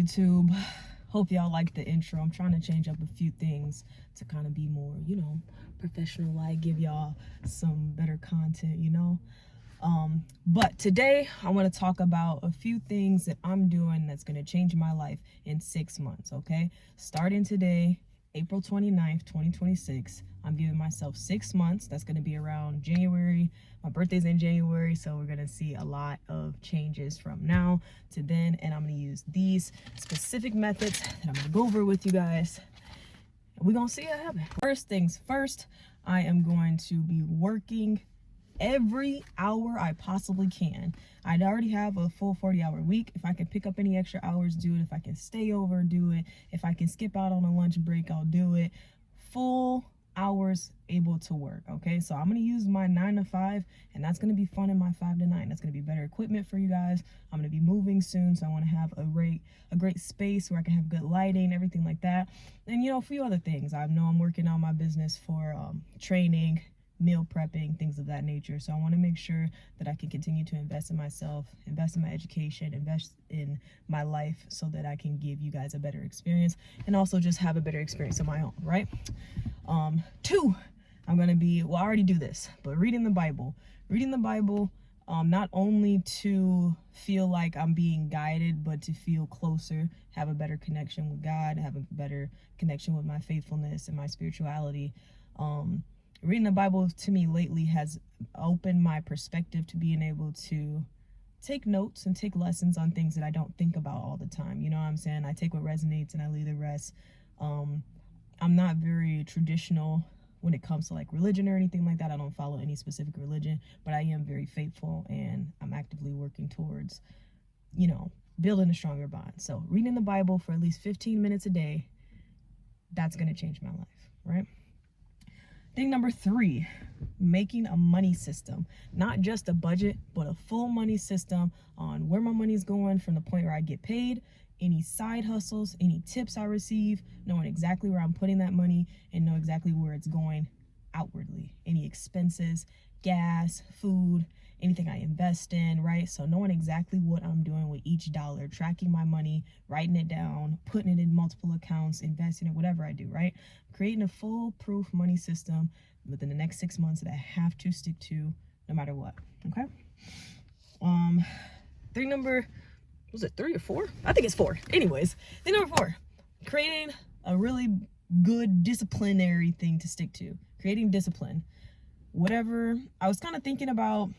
YouTube. Hope y'all like the intro. I'm trying to change up a few things to kind of be more, professional, like give y'all some better content, But today I want to talk about a few things that I'm doing that's going to change my life in 6 months, okay? Starting today, April 29th, 2026, I'm giving myself 6 months. That's going to be around January. My birthday's in January, so we're going to see a lot of changes from now to then, and I'm going to use these specific methods that I'm going to go over with you guys, and we're going to see it happen. First things first, I am going to be working every hour I possibly can. I already have a full 40-hour week. If I can pick up any extra hours, do it. If I can stay over, do it. If I can skip out on a lunch break, I'll do it. Full hours able to work, okay? So I'm going to use my 9 to 5, and that's going to be fun in my 5 to 9. That's going to be better equipment for you guys. I'm going to be moving soon, so I want to have a great space where I can have good lighting, everything like that. And, a few other things. I know I'm working on my business for training, meal prepping, things of that nature. So I want to make sure that I can continue to invest in myself, invest in my education, invest in my life so that I can give you guys a better experience and also just have a better experience of my own, right? 2, I'm going to be, I already do this, but reading the Bible, not only to feel like I'm being guided, but to feel closer, have a better connection with God, have a better connection with my faithfulness and my spirituality. Reading the Bible to me lately has opened my perspective to being able to take notes and take lessons on things that I don't think about all the time. You know what I'm saying? I take what resonates and I leave the rest. I'm not very traditional when it comes to like religion or anything like that. I don't follow any specific religion, but I am very faithful and I'm actively working towards, building a stronger bond. So reading the Bible for at least 15 minutes a day, that's going to change my life, right? Thing number 3, making a money system, not just a budget, but a full money system on where my money's going from the point where I get paid, any side hustles, any tips I receive, knowing exactly where I'm putting that money and know exactly where it's going outwardly, any expenses, gas, food, anything I invest in, right? So knowing exactly what I'm doing with each dollar, tracking my money, writing it down, putting it in multiple accounts, investing it, whatever I do, right? Creating a foolproof money system within the next 6 months that I have to stick to no matter what, okay? Thing number, was it 3 or 4? I think it's 4. Anyways, thing number 4, creating a really good disciplinary thing to stick to, creating discipline. Whatever, I was kind of thinking about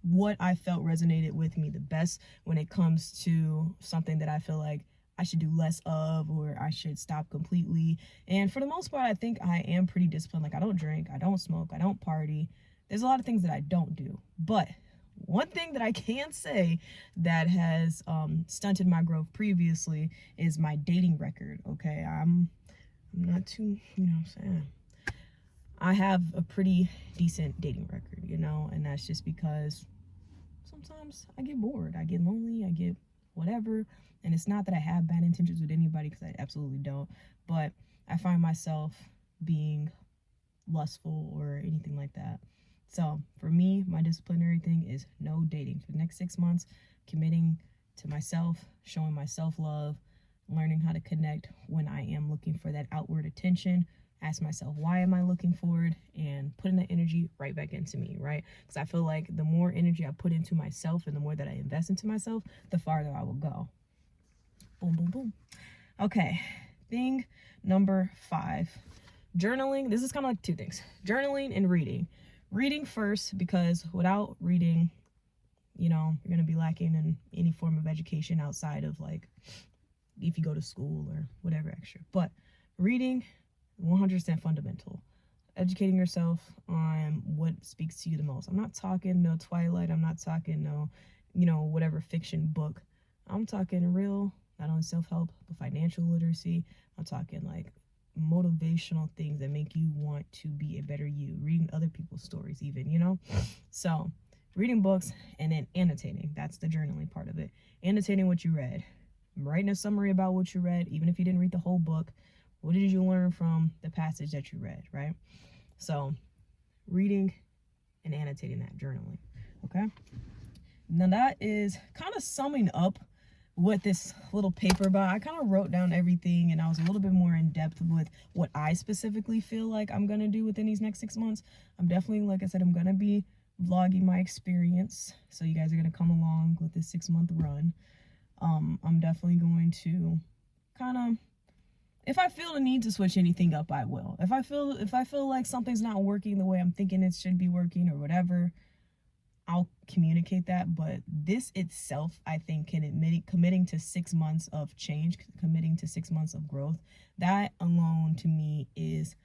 what I felt resonated with me the best when it comes to something that I feel like I should do less of or I should stop completely. And for the most part, I think I am pretty disciplined. Like I don't drink, I don't smoke, I don't party. There's a lot of things that I don't do. But one thing that I can say that has stunted my growth previously is my dating record, okay? I'm not too, I have a pretty decent dating record, and that's just because sometimes I get bored, I get lonely, I get whatever, and it's not that I have bad intentions with anybody, because I absolutely don't, but I find myself being lustful or anything like that. So for me, my disciplinary thing is no dating for the next 6 months, committing to myself, showing myself love, learning how to connect when I am looking for that outward attention, ask myself, why am I looking for it, and putting that energy right back into me, right? Because I feel like the more energy I put into myself and the more that I invest into myself, the farther I will go. Boom, boom, boom. Okay, thing number 5, journaling. This is kind of like 2 things, journaling and reading. Reading first, because without reading, you're going to be lacking in any form of education outside of like if you go to school or whatever extra. But reading, 100% fundamental. Educating yourself on what speaks to you the most. I'm not talking no Twilight. I'm not talking no, whatever fiction book. I'm talking real, not only self-help, but financial literacy. I'm talking like motivational things that make you want to be a better you. Reading other people's stories even, So reading books and then annotating. That's the journaling part of it. Annotating what you read. Writing a summary about what you read, even if you didn't read the whole book. What did you learn from the passage that you read, right? So reading and annotating that, journaling, okay? Now that is kind of summing up what this little paper about. I kind of wrote down everything, and I was a little bit more in depth with what I specifically feel like I'm going to do within these next 6 months. I'm definitely, like I said, I'm going to be vlogging my experience. So you guys are going to come along with this 6-month run. I'm definitely going to kind of, if I feel the need to switch anything up, I will. If I feel like something's not working the way I'm thinking it should be working or whatever, I'll communicate that. But this itself, I think, committing to 6 months of change, committing to 6 months of growth, that alone to me is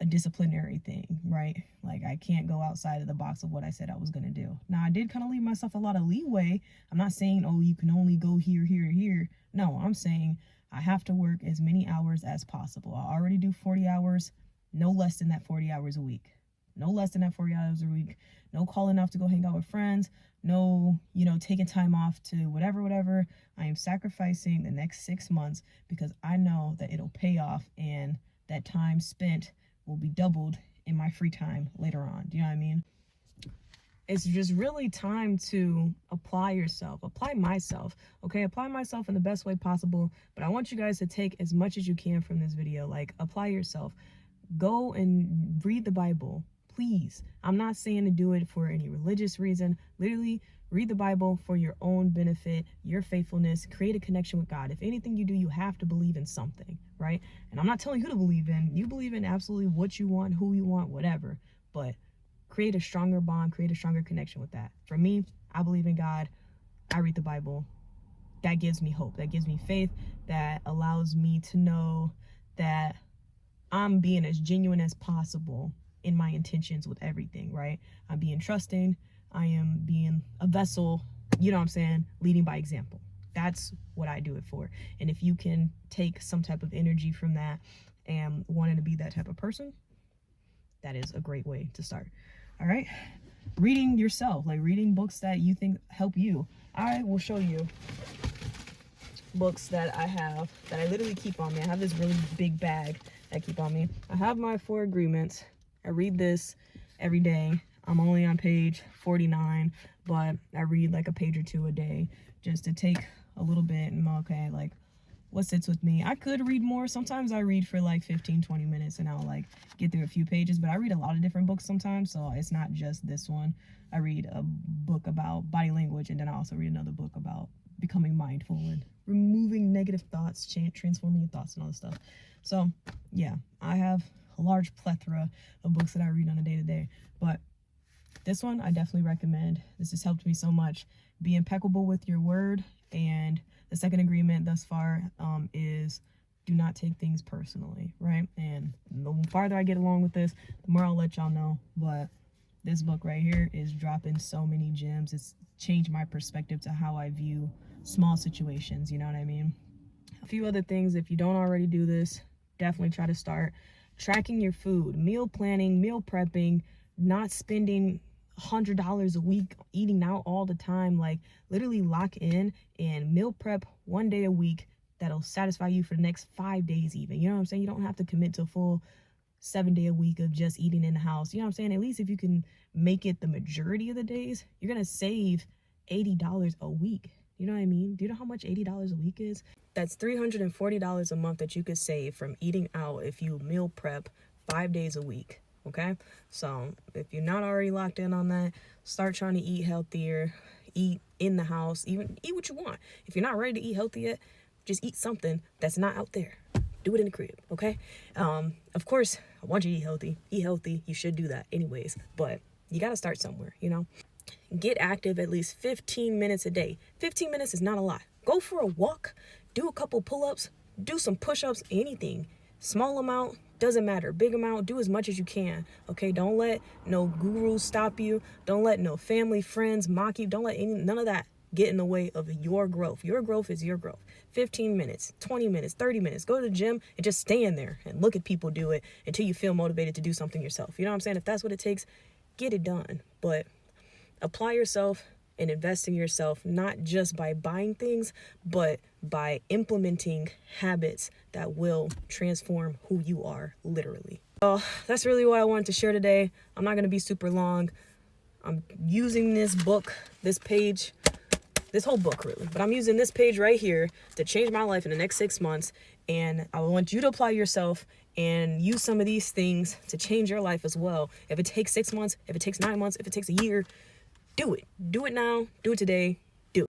a disciplinary thing, right? Like, I can't go outside of the box of what I said I was going to do. Now, I did kind of leave myself a lot of leeway. I'm not saying, oh, you can only go here, here, here. No, I'm saying I have to work as many hours as possible. I already do 40 hours, no less than that 40 hours a week. No less than that 40 hours a week. No calling off to go hang out with friends. No, taking time off to whatever. I am sacrificing the next 6 months because I know that it'll pay off, and that time spent will be doubled in my free time later on. Do you know what I mean? It's just really time to apply yourself, apply myself, okay? Apply myself in the best way possible. But I want you guys to take as much as you can from this video. Like, apply yourself. Go and read the Bible, please. I'm not saying to do it for any religious reason. Literally, read the Bible for your own benefit, your faithfulness, create a connection with God. If anything you do, you have to believe in something, right? And I'm not telling you who to believe in. You believe in absolutely what you want, who you want, whatever. But create a stronger bond, create a stronger connection with that. For me, I believe in God. I read the Bible. That gives me hope. That gives me faith. That allows me to know that I'm being as genuine as possible in my intentions with everything, right? I'm being trusting. I am being a vessel, you know what I'm saying, leading by example. That's what I do it for. And if you can take some type of energy from that and wanting to be that type of person, that is a great way to start. All right, reading yourself, like reading books that you think help you. I will show you books that I have that I literally keep on me. I have this really big bag that I keep on me. I have my 4 agreements. I read this every day. I'm only on page 49, but I read like a page or 2 a day just to take a little bit and okay, like what sits with me. I could read more. Sometimes I read for like 15-20 minutes and I'll like get through a few pages, but I read a lot of different books sometimes, so it's not just this one. I read a book about body language, and then I also read another book about becoming mindful and removing negative thoughts, transforming your thoughts and all this stuff. So yeah, I have a large plethora of books that I read on a day-to-day, but this one I definitely recommend. This has helped me so much. Be impeccable with your word. And the second agreement thus far is do not take things personally, right? And the farther I get along with this, the more I'll let y'all know. But this book right here is dropping so many gems. It's changed my perspective to how I view small situations, you know what I mean? A few other things, if you don't already do this, definitely try to start tracking your food, meal planning, meal prepping, not spending $100 a week eating out all the time. Like, literally lock in and meal prep 1 day a week that'll satisfy you for the next 5 days even. You know what I'm saying? You don't have to commit to a full 7 day a week of just eating in the house. You know what I'm saying? At least if you can make it the majority of the days, you're gonna save $80 a week. You know what I mean? Do you know how much $80 a week is? That's $340 a month that you could save from eating out if you meal prep 5 days a week. Okay, so if you're not already locked in on that, start trying to eat healthier, eat in the house, even eat what you want. If you're not ready to eat healthy yet, just eat something that's not out there. Do it in the crib, okay? Of course, I want you to eat healthy. Eat healthy, you should do that anyways, but you gotta start somewhere, you know? Get active at least 15 minutes a day. 15 minutes is not a lot. Go for a walk, do a couple pull-ups, do some push-ups, anything. Small amount, doesn't matter. Big amount, do as much as you can, okay? Don't let no gurus stop you. Don't let no family, friends mock you. Don't let none of that get in the way of your growth. Your growth is your growth. 15 minutes, 20 minutes, 30 minutes. Go to the gym and just stand there and look at people do it until you feel motivated to do something yourself. You know what I'm saying? If that's what it takes, get it done. But apply yourself and invest in yourself, not just by buying things, but by implementing habits that will transform who you are, literally. So that's really what I wanted to share today. I'm not going to be super long. I'm using this book, this this whole book really, but I'm using this page right here to change my life in the next 6 months. And I want you to apply yourself and use some of these things to change your life as well. If it takes 6 months, if it takes 9 months, if it takes a year, do it. Do it now. Do it today.